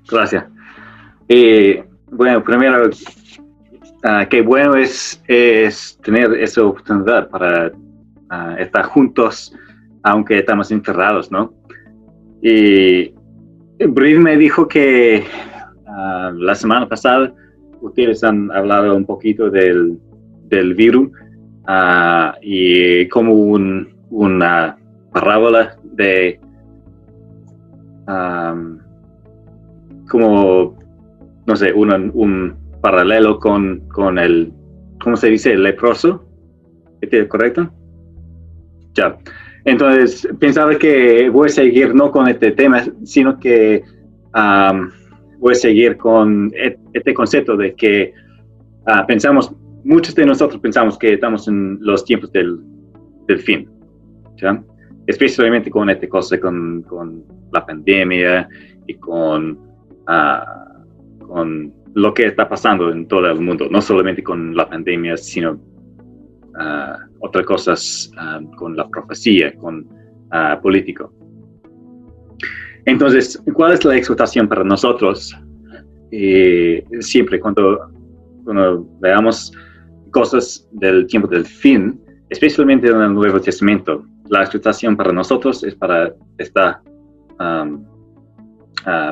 Gracias. Bueno, primero, qué bueno es tener esa oportunidad para estar juntos, aunque estamos encerrados, ¿no? Y Britt me dijo que la semana pasada ustedes han hablado un poquito del virus y como una parábola de como, no sé, un paralelo con el, ¿cómo se dice? El leproso. ¿Es correcto? Ya. Entonces, pensaba que voy a seguir no con este tema, sino que voy a seguir con este concepto de que muchos de nosotros pensamos que estamos en los tiempos del fin, ¿ya? Especialmente con esta cosa, con la pandemia y con lo que está pasando en todo el mundo, no solamente con la pandemia, sino otras cosas con la profecía, con político. Entonces, ¿cuál es la exhortación para nosotros? Siempre cuando veamos cosas del tiempo del fin, especialmente en el Nuevo Testamento, la exhortación para nosotros es para estar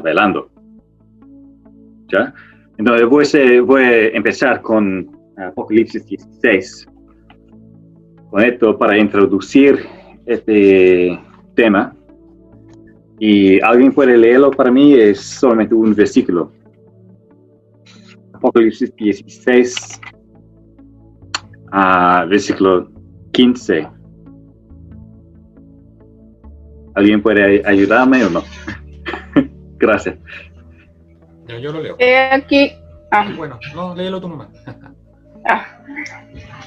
velando. ¿Ya? Entonces voy a empezar con Apocalipsis 16. Con esto para introducir este tema. Y alguien puede leerlo para mí, es solamente un versículo. Apocalipsis 16, versículo 15. ¿Alguien puede ayudarme o no? Gracias. Yo lo leo. He aquí. Bueno, no, léelo tú nomás.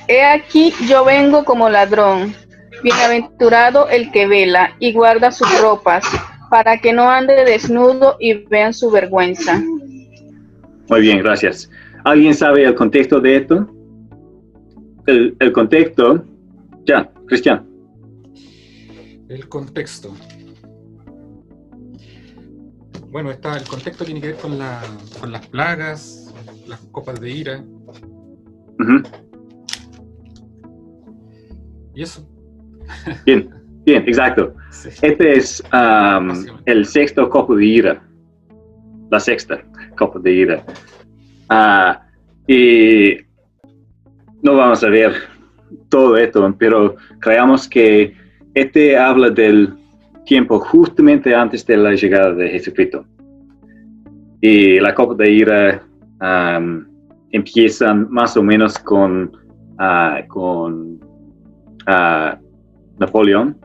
He aquí yo vengo como ladrón. Bienaventurado el que vela y guarda sus ropas, para que no ande desnudo y vean su vergüenza. Muy bien, gracias. ¿Alguien sabe el contexto de esto? El contexto. Ya, Cristian. El contexto. Bueno, el contexto tiene que ver con las plagas, las copas de ira. Uh-huh. Y eso. Bien, exacto. Sí. Este es el sexto copo de ira. La sexta copa de ira. Y no vamos a ver todo esto, pero creamos que este habla del tiempo justamente antes de la llegada de Jesucristo. Y la copa de ira empieza más o menos con Napoleón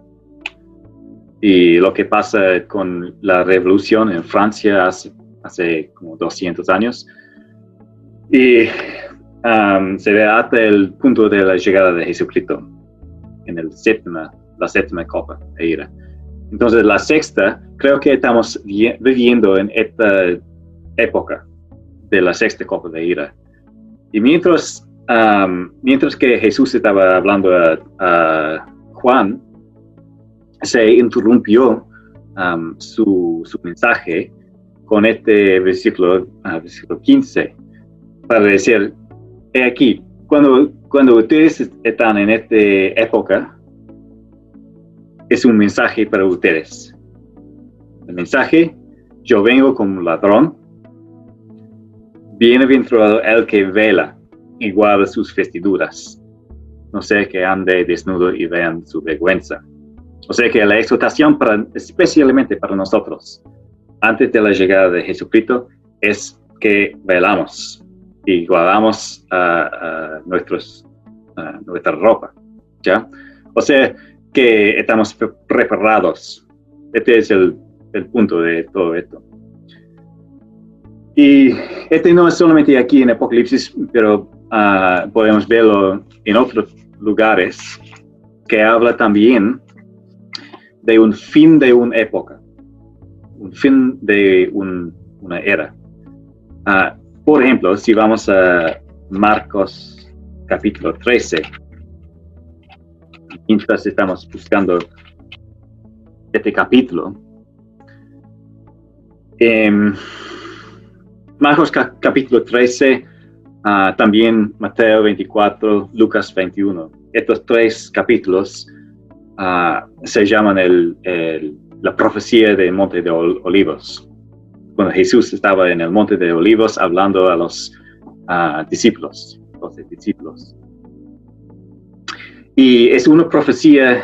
y lo que pasa con la revolución en Francia hace como 200 años. Y se ve hasta el punto de la llegada de Jesucristo en la séptima copa de ira. Entonces la sexta, creo que estamos viviendo en esta época de la sexta copa de ira. Y mientras que Jesús estaba hablando a Juan, se interrumpió su mensaje con este versículo 15, para decir, he aquí, cuando ustedes están en esta época, es un mensaje para ustedes. El mensaje, yo vengo como ladrón, bienaventurado el que vela y guarda sus vestiduras, no sea que ande desnudo y vean su vergüenza. O sea que la exhortación especialmente para nosotros, antes de la llegada de Jesucristo, es que velamos y guardamos nuestra ropa, ¿ya? O sea que estamos preparados. Este es el punto de todo esto. Y este no es solamente aquí en Apocalipsis, pero podemos verlo en otros lugares, que habla también de un fin de una época, un fin de una era. Por ejemplo, si vamos a Marcos capítulo 13, mientras estamos buscando este capítulo, Marcos capítulo 13, también Mateo 24, Lucas 21. Estos 3 capítulos se llaman la profecía del Monte de Olivos. Cuando Jesús estaba en el Monte de Olivos hablando a los discípulos, 12 discípulos. Y es una profecía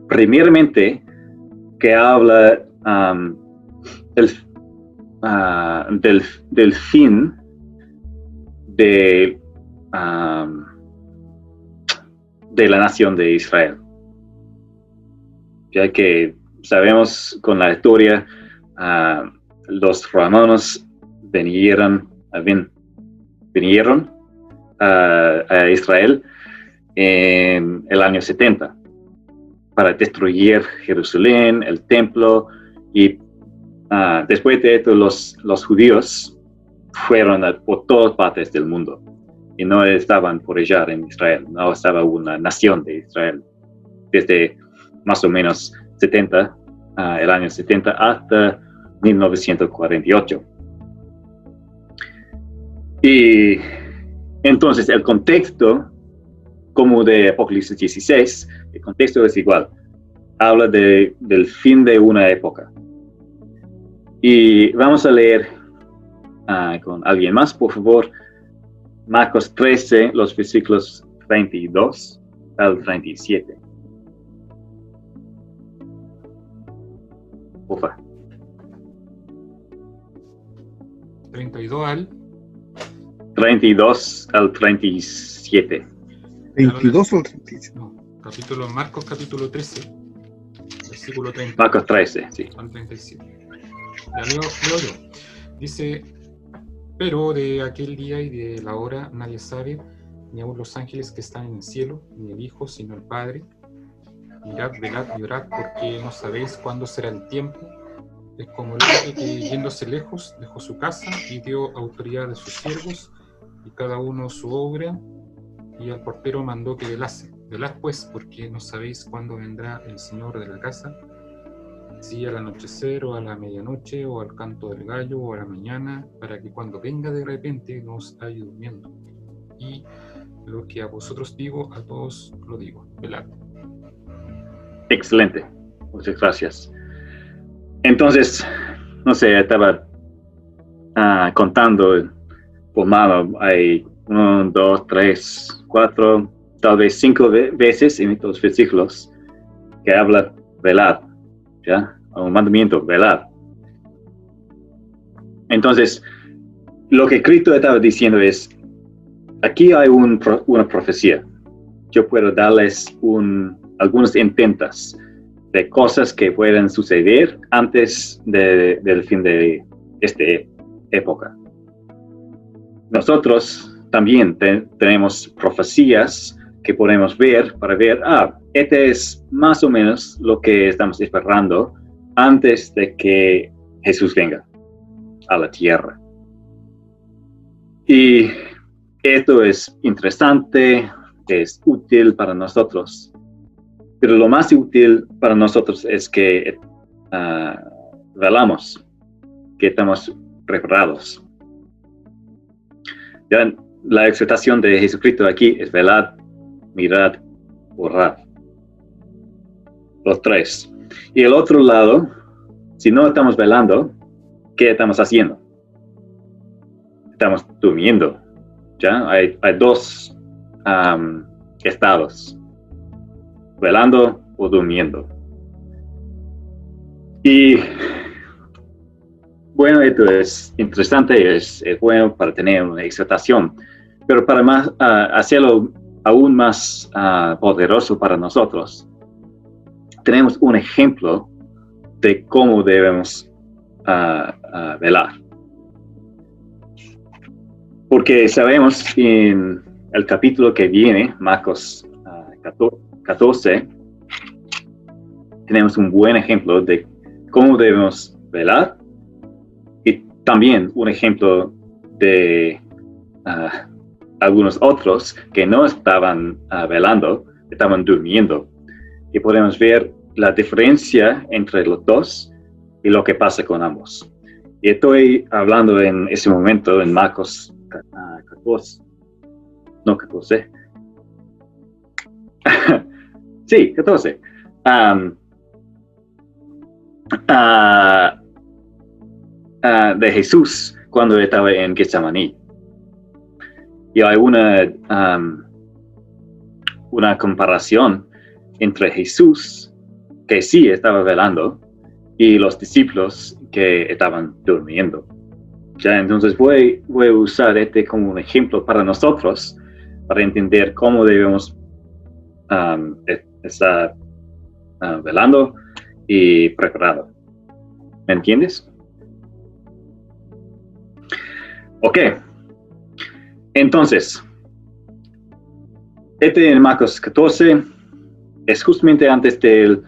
primeramente que habla del fin de la nación de Israel. Ya que sabemos con la historia, los romanos vinieron a Israel en el año 70 para destruir Jerusalén, el templo, y después de esto los judíos fueron por todas partes del mundo y no estaban por allá en Israel, no estaba una nación de Israel desde más o menos el año 70 hasta 1948. Y entonces el contexto, como de Apocalipsis 16, el contexto es igual. Habla del fin de una época. Y vamos a leer con alguien más, por favor, Marcos 13, los versículos 32 al 37. Ufa. 32 al 37. 22 o 37. No, Marcos capítulo 13, versículo 30. Marcos 13, sí. Al 37. Ya leo yo. Dice, pero de aquel día y de la hora nadie sabe, ni aun los ángeles que están en el cielo, ni el Hijo, sino el Padre. Mirad, velad y orad, porque no sabéis cuándo será el tiempo. Es como el hombre que, yéndose lejos, dejó su casa y dio autoridad a sus siervos, y cada uno su obra, y al portero mandó que velase. Velad pues, porque no sabéis cuándo vendrá el Señor de la casa, si al anochecer o a la medianoche o al canto del gallo o a la mañana, para que cuando venga de repente no os halle durmiendo. Y lo que a vosotros digo, a todos lo digo, velad. Excelente, muchas gracias. Entonces, no sé, estaba contando por mano, hay 1, 2, 3, 4, tal vez 5 veces en estos versículos que habla velad, ¿ya? Un mandamiento, velad. Entonces, lo que Cristo estaba diciendo es, aquí hay una profecía. Yo puedo darles algunos intentos de cosas que pueden suceder antes del fin de esta época. Nosotros también tenemos profecías que podemos ver para ver, este es más o menos lo que estamos esperando antes de que Jesús venga a la tierra. Y esto es interesante, es útil para nosotros. Pero lo más útil para nosotros es que velamos, que estamos preparados. Ya, la exhortación de Jesucristo aquí es velad, mirad, orad. Los 3. Y el otro lado, si no estamos velando, ¿qué estamos haciendo? Estamos durmiendo. ¿Ya? Hay 2 estados. Velando o durmiendo. Y bueno, esto es interesante, es bueno para tener una exhortación, pero para hacerlo aún más poderoso para nosotros, tenemos un ejemplo de cómo debemos velar. Porque sabemos en el capítulo que viene, Marcos 14, tenemos un buen ejemplo de cómo debemos velar y también un ejemplo de algunos otros que no estaban velando, estaban durmiendo. Y podemos ver la diferencia entre los dos y lo que pasa con ambos. Y estoy hablando en ese momento en Marcos 14. No, 14. Sí, 14. De Jesús cuando estaba en Getsemaní. Y hay una comparación entre Jesús, que sí estaba velando, y los discípulos que estaban durmiendo. ¿Ya? Entonces voy a usar como un ejemplo para nosotros, para entender cómo debemos estar velando y preparado. ¿Me entiendes? Ok. Entonces, en Marcos 14 es justamente antes de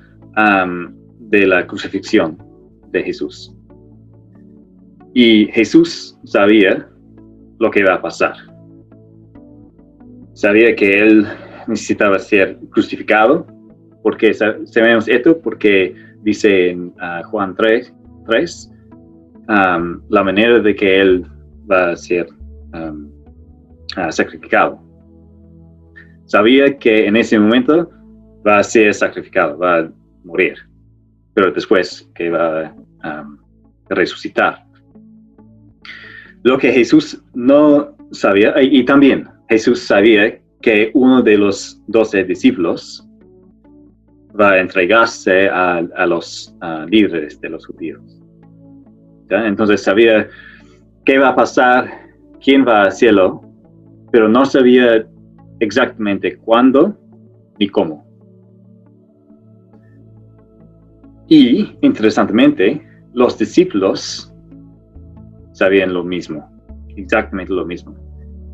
la crucifixión de Jesús. Y Jesús sabía lo que iba a pasar. Sabía que él necesitaba ser crucificado, porque sabemos esto porque dice en Juan 3, la manera de que él va a ser sacrificado. Sabía que en ese momento va a ser sacrificado, va a morir, pero después que va a resucitar. Lo que Jesús no sabía, y también Jesús sabía que uno de los 12 discípulos va a entregarse a los líderes de los judíos. ¿Ya? Entonces sabía qué va a pasar, quién va a hacerlo, pero no sabía exactamente cuándo ni cómo. Y, interesantemente, los discípulos sabían lo mismo, exactamente lo mismo.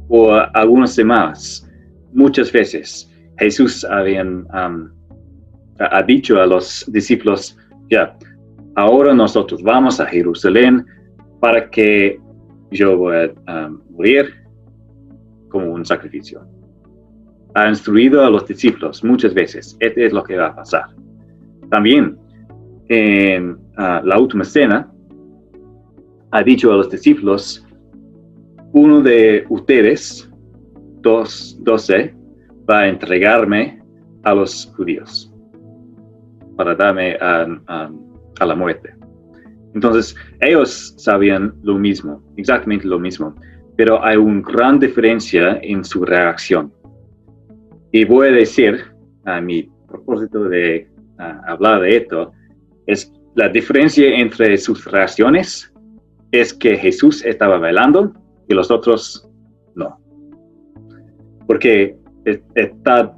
Por algunas semanas, muchas veces, Jesús ha dicho a los discípulos, ya, ahora nosotros vamos a Jerusalén para que yo voy a morir como un sacrificio. Ha instruido a los discípulos muchas veces, esto es lo que va a pasar. También, en la última cena, ha dicho a los discípulos, uno de ustedes, 12, va a entregarme a los judíos para darme a la muerte. Entonces, ellos sabían lo mismo, exactamente lo mismo, pero hay una gran diferencia en su reacción. Y voy a decir, a mi propósito de hablar de esto, es la diferencia entre sus reacciones es que Jesús estaba velando y los otros no. Porque está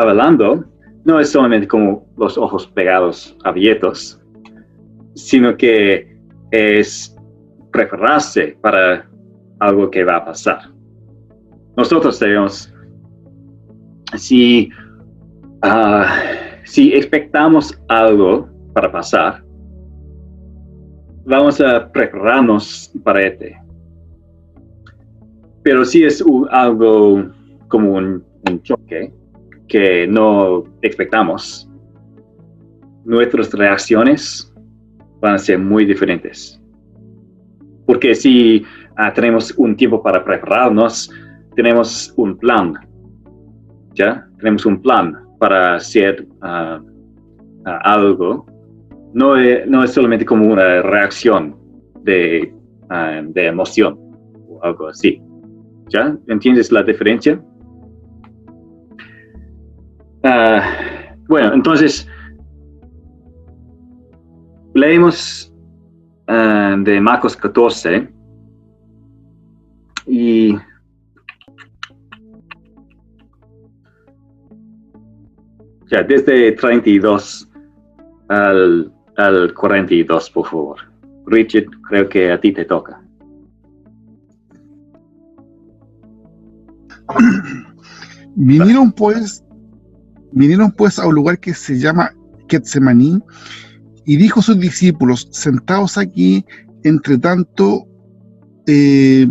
velando no es solamente como los ojos pegados abiertos, sino que es prepararse para algo que va a pasar. Nosotros debemos, si expectamos algo para pasar, vamos a prepararnos para este. Pero si es algo como un choque que no expectamos, nuestras reacciones van a ser muy diferentes. Porque si tenemos un tiempo para prepararnos, tenemos un plan, ¿ya? Tenemos un plan para hacer algo. No es solamente como una reacción de emoción o algo así. ¿Ya? ¿Entiendes la diferencia? Bueno, entonces leemos de Marcos 14 y ya desde 32 al 42, por favor. Richard, creo que a ti te toca. Vinieron pues a un lugar que se llama Getsemaní, y dijo a sus discípulos, sentaos aquí, entre tanto que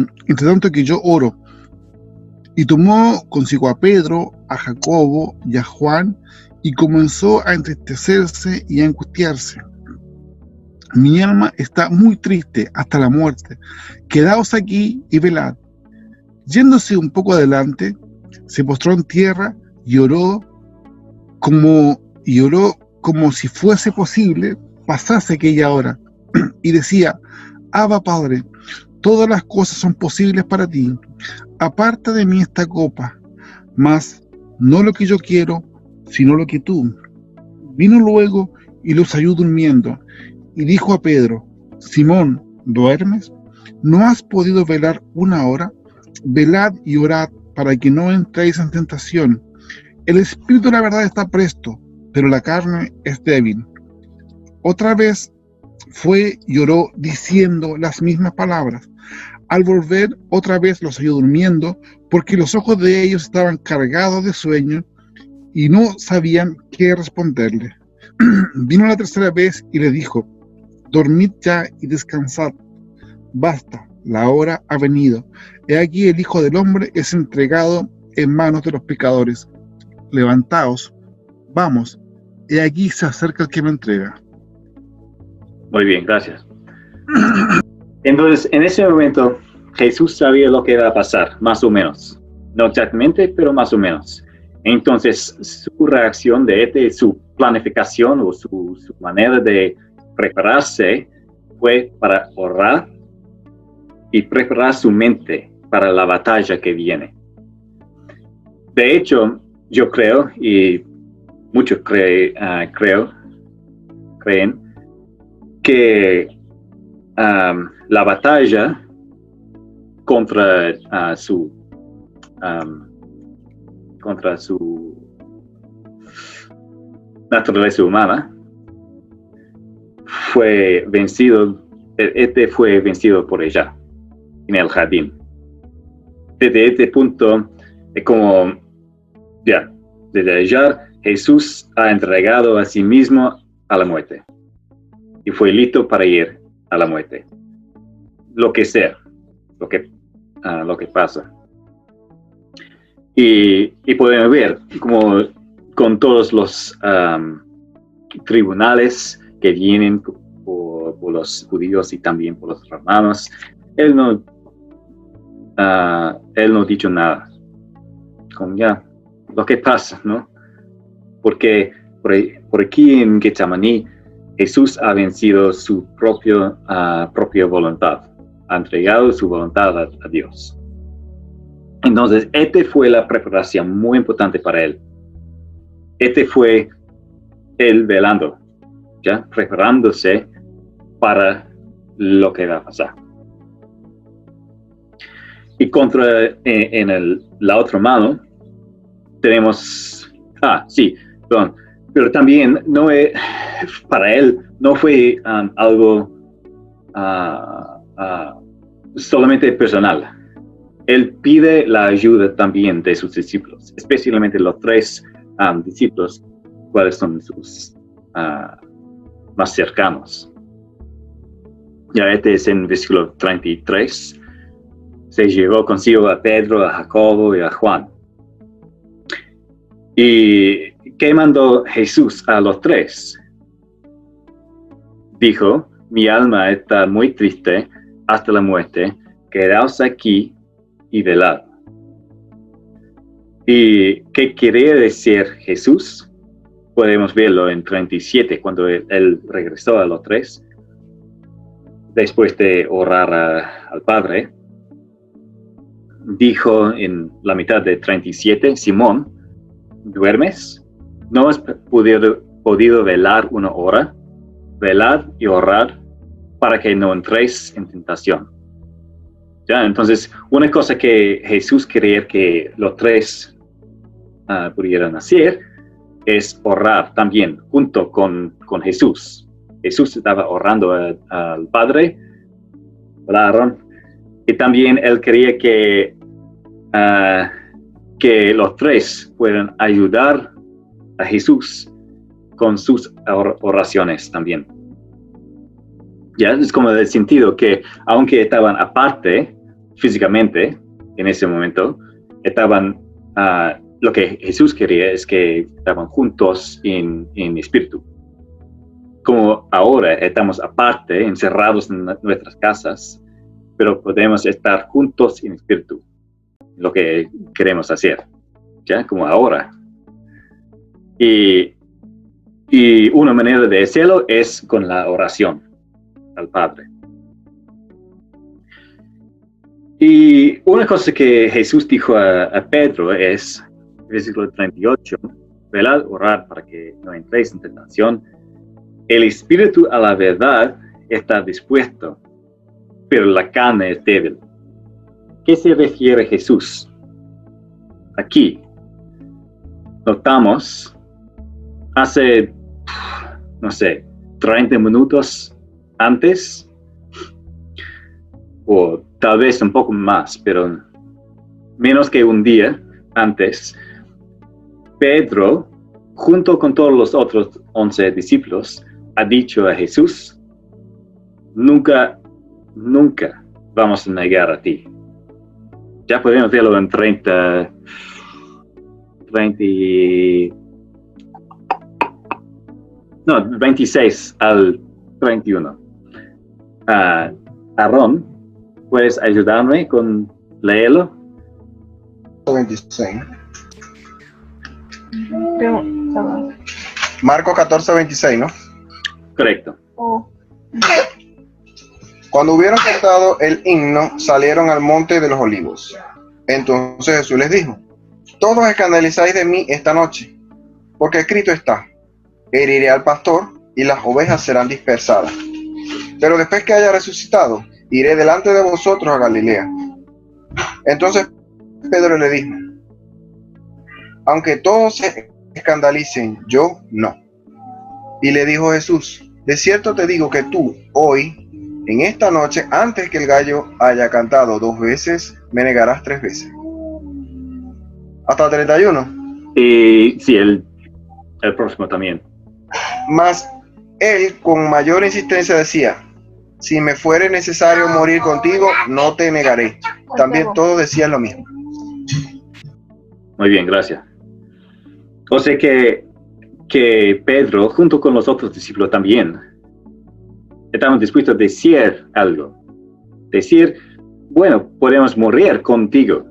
yo oro. Y tomó consigo a Pedro, a Jacobo y a Juan, y comenzó a entristecerse y a angustiarse. Mi alma está muy triste hasta la muerte. Quedaos aquí y velad. Yéndose un poco adelante, se postró en tierra y oró como si fuese posible pasase aquella hora. Y decía: Abba, Padre, todas las cosas son posibles para ti. Aparta de mí esta copa, mas no lo que yo quiero, sino lo que tú. Vino luego y los halló durmiendo, y dijo a Pedro: Simón, ¿duermes? ¿No has podido velar una hora? Velad y orad para que no entréis en tentación. El espíritu de la verdad está presto, pero la carne es débil. Otra vez fue y oró diciendo las mismas palabras. Al volver, otra vez los halló durmiendo, porque los ojos de ellos estaban cargados de sueño y no sabían qué responderle. Vino la tercera vez y le dijo: Dormid ya y descansad. Basta, la hora ha venido. He aquí el Hijo del Hombre es entregado en manos de los pecadores. Levantaos, vamos, he aquí se acerca el que me entrega. Muy bien, gracias. Entonces, en ese momento, Jesús sabía lo que iba a pasar, más o menos. No exactamente, pero más o menos. Entonces, su reacción su planificación o su manera de prepararse fue para orar y preparar su mente para la batalla que viene. De hecho, yo creo, y muchos creen, que la batalla contra su naturaleza humana fue vencido por ella en el jardín. Desde este punto, es como, desde allá, Jesús ha entregado a sí mismo a la muerte y fue listo para ir a la muerte. Lo que sea, lo que pasa. Y podemos ver como con todos los tribunales que vienen por los judíos y también por los romanos, él no ha dicho nada. Como lo que pasa, ¿no? Porque por aquí en Getsemaní, Jesús ha vencido su propia voluntad, ha entregado su voluntad a Dios. Entonces, fue la preparación muy importante para él. Fue él velando, preparándose para lo que va a pasar. Y la otra mano tenemos, pero también para él no fue algo solamente personal. Él pide la ayuda también de sus discípulos, especialmente los 3 discípulos, cuáles son sus más cercanos. Es en versículo 33. Se llevó consigo a Pedro, a Jacobo y a Juan. ¿Y qué mandó Jesús a los 3? Dijo: mi alma está muy triste hasta la muerte, quedaos aquí y velad. ¿Y qué quería decir Jesús? Podemos verlo en 37, cuando él regresó a los 3, después de orar al Padre. Dijo en la mitad de 37, Simón, ¿duermes? ¿No has podido velar una hora? Velad y orad para que no entréis en tentación. Entonces, una cosa que Jesús quería que los 3 pudieran hacer es orar también junto con Jesús. Jesús estaba orando al Padre, oraron, y también él quería que los 3 puedan ayudar a Jesús con sus oraciones también. Es como el sentido que, aunque estaban aparte físicamente en ese momento, lo que Jesús quería es que estaban juntos en espíritu. Como ahora estamos aparte, encerrados en nuestras casas, pero podemos estar juntos en espíritu, lo que queremos hacer, ¿ya? Como ahora. Y una manera de hacerlo es con la oración al Padre. Y una cosa que Jesús dijo a Pedro es, versículo 38, velad, orad para que no entréis en tentación. El espíritu a la verdad está dispuesto, pero la carne es débil. ¿Qué se refiere Jesús? Aquí notamos hace, no sé, 30 minutos antes, o tal vez un poco más, pero menos que un día antes, Pedro, junto con todos los otros 11 discípulos, ha dicho a Jesús, nunca vamos a negar a ti. Ya podemos verlo en 26 al 31. Aarón, ¿puedes ayudarme con leerlo? 26. Marcos 14:26, ¿no? Correcto. Cuando hubieron cantado el himno, salieron al monte de los olivos. Entonces Jesús les dijo, todos escandalizáis de mí esta noche, porque escrito está, heriré al pastor y las ovejas serán dispersadas. Pero después que haya resucitado, iré delante de vosotros a Galilea. Entonces Pedro le dijo, aunque todos se escandalicen, yo no. Y le dijo Jesús, de cierto te digo que tú, hoy, en esta noche, antes que el gallo haya cantado 2 veces, me negarás 3 veces. Hasta el 31. Y sí, el próximo también. Mas él con mayor insistencia decía, si me fuere necesario morir contigo, no te negaré. También todos decían lo mismo. Muy bien, gracias. O sea que Pedro, junto con los otros discípulos también, estaban dispuestos a decir algo. Decir, bueno, podemos morir contigo.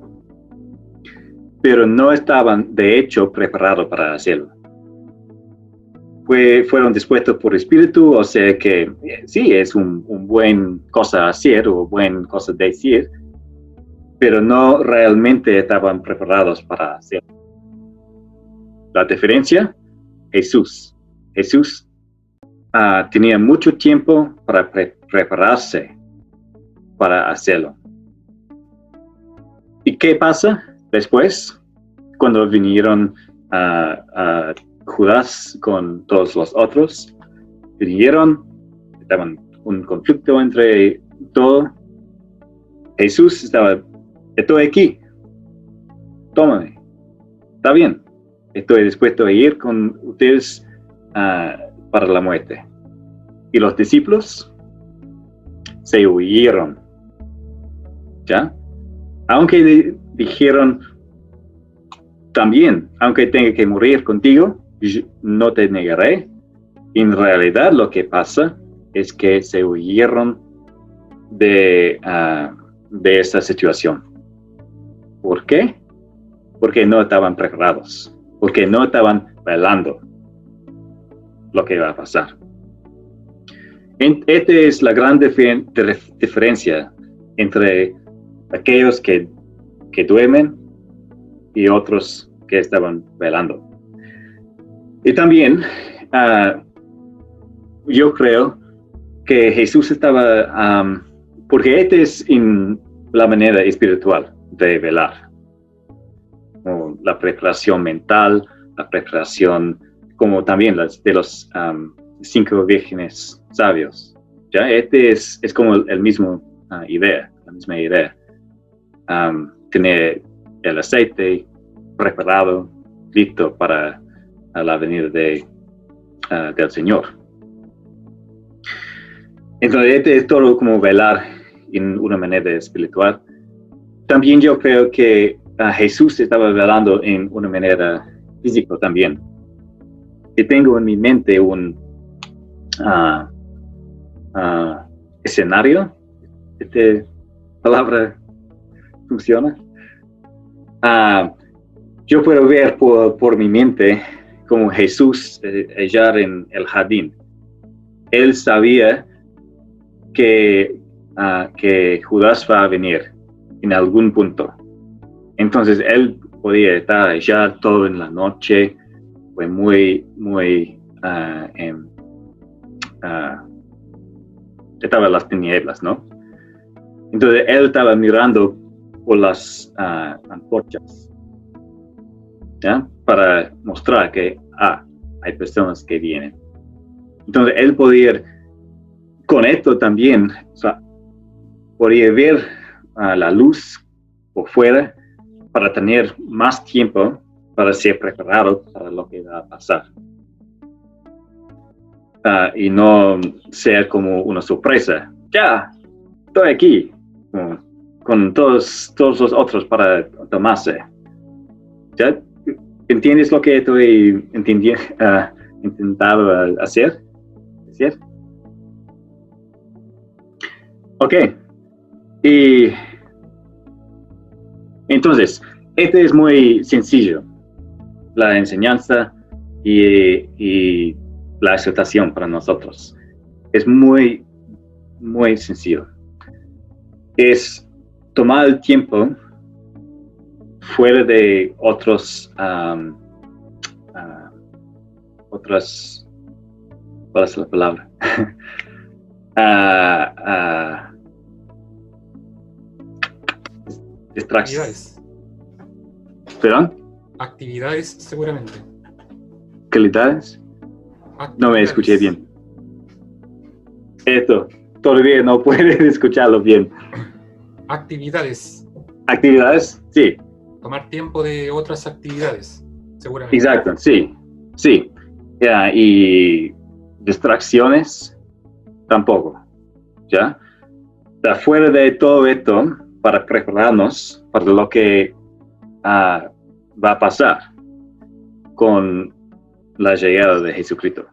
Pero no estaban, de hecho, preparados para hacerlo. Fueron dispuestos por espíritu, o sea que sí, es un buen cosa hacer o buen cosa decir, pero no realmente estaban preparados para hacerlo. La diferencia, Jesús tenía mucho tiempo para prepararse para hacerlo. ¿Y qué pasa después? Cuando vinieron a Judas con todos los otros, estaban un conflicto entre todo. Jesús estaba, estoy aquí, tómame, está bien, estoy dispuesto a ir con ustedes para la muerte. Y los discípulos se huyeron, ¿ya? Aunque dijeron, también, aunque tenga que morir contigo, no te negaré. En realidad lo que pasa es que se huyeron de esa situación. ¿Por qué? Porque no estaban preparados, porque no estaban velando lo que va a pasar. Esta es la gran diferencia entre aquellos que duermen y otros que estaban velando. Y también yo creo que Jesús estaba, porque esta es la manera espiritual de velar, como la preparación mental, la preparación como también de los 5 vírgenes sabios. ¿Ya? Este es como la misma idea. Tener el aceite preparado, listo para la venida del Señor. Entonces, este es todo como velar en una manera espiritual. También yo creo que Jesús estaba velando en una manera física también. Y tengo en mi mente escenario. ¿Esta palabra funciona? Yo puedo ver por mi mente como Jesús allá en el jardín. Él sabía que Judas va a venir en algún punto. Entonces él podía estar allá todo en la noche, fue estaba en las tinieblas, ¿no? Entonces él estaba mirando por las antorchas, ¿ya? Para mostrar que hay personas que vienen. Entonces él podía, con esto también, podía ver la luz por fuera para tener más tiempo para ser preparado para lo que va a pasar. Y no ser como una sorpresa. Ya, estoy aquí, con todos los otros para tomarse. ¿Ya? ¿Entiendes lo que estoy intentando hacer? ¿Sí? Ok. Y entonces, este es muy sencillo, la enseñanza y la exhortación para nosotros. Es muy, muy sencillo. Es tomar el tiempo fuera de otras, ¿cuál es la palabra? Actividades. ¿Perdón? Actividades, seguramente. ¿Calidades? No me escuché bien. Esto, todavía no puede escucharlo bien. Actividades. ¿Actividades? Sí. Tomar tiempo de otras actividades, seguramente. Exacto, sí. Sí. Y distracciones, tampoco. ¿Ya? Fuera de todo esto, para prepararnos para lo que va a pasar con la llegada de Jesucristo.